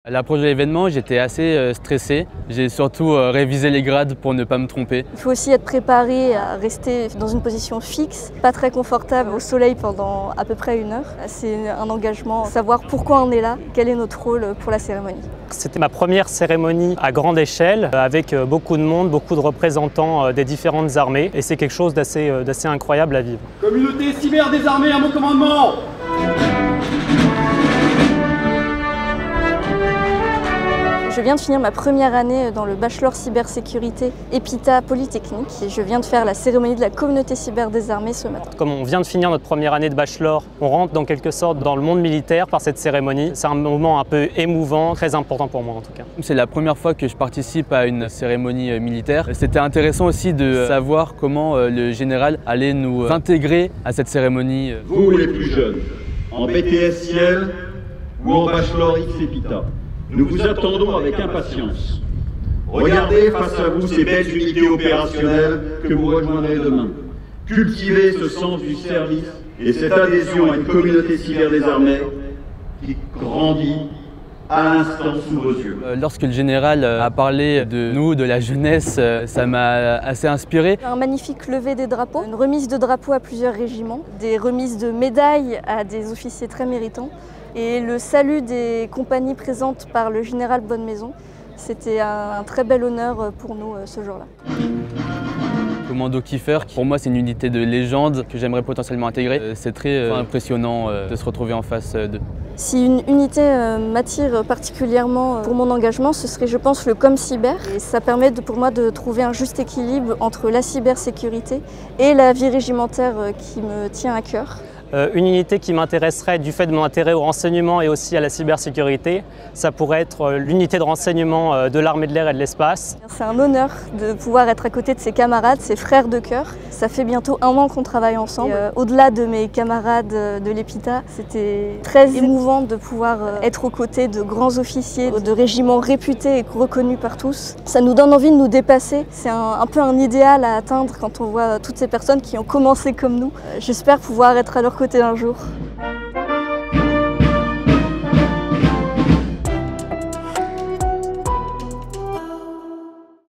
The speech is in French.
À l'approche de l'événement, j'étais assez stressé. J'ai surtout révisé les grades pour ne pas me tromper. Il faut aussi être préparé à rester dans une position fixe, pas très confortable au soleil pendant à peu près 1 heure. C'est un engagement, savoir pourquoi on est là, quel est notre rôle pour la cérémonie. C'était ma première cérémonie à grande échelle, avec beaucoup de monde, beaucoup de représentants des différentes armées. Et c'est quelque chose d'assez incroyable à vivre. Communauté cyber des armées à mon commandement! Je viens de finir ma première année dans le bachelor cybersécurité EPITA Polytechnique et je viens de faire la cérémonie de la communauté cyber des armées ce matin. Comme on vient de finir notre première année de bachelor, on rentre dans quelque sorte dans le monde militaire par cette cérémonie. C'est un moment un peu émouvant, très important pour moi en tout cas. C'est la première fois que je participe à une cérémonie militaire. C'était intéressant aussi de savoir comment le général allait nous intégrer à cette cérémonie. Vous les plus jeunes, en BTS Ciel ou en bachelor X EPITA, nous vous attendons avec impatience. Regardez face à vous ces belles unités opérationnelles que vous rejoindrez demain. Cultivez ce sens du service et cette adhésion à une communauté cyber des armées qui grandit à l'instant sous vos yeux. Lorsque le général a parlé de nous, de la jeunesse, ça m'a assez inspiré. Un magnifique lever des drapeaux, une remise de drapeaux à plusieurs régiments, des remises de médailles à des officiers très méritants et le salut des compagnies présentes par le général Bonnemaison. C'était un très bel honneur pour nous ce jour-là. Commando Kiefer, pour moi c'est une unité de légende que j'aimerais potentiellement intégrer. C'est très impressionnant de se retrouver en face d'eux. Si une unité m'attire particulièrement pour mon engagement, ce serait je pense le ComCyber. Et ça permet pour moi de trouver un juste équilibre entre la cybersécurité et la vie régimentaire qui me tient à cœur. Une unité qui m'intéresserait du fait de mon intérêt au renseignement et aussi à la cybersécurité, ça pourrait être l'unité de renseignement de l'armée de l'air et de l'espace. C'est un honneur de pouvoir être à côté de ses camarades, ses frères de cœur. Ça fait bientôt 1 an qu'on travaille ensemble. Au-delà de mes camarades de l'EPITA, c'était très émouvant de pouvoir être aux côtés de grands officiers, de régiments réputés et reconnus par tous. Ça nous donne envie de nous dépasser. C'est un peu un idéal à atteindre quand on voit toutes ces personnes qui ont commencé comme nous. J'espère pouvoir être à leur côté un jour.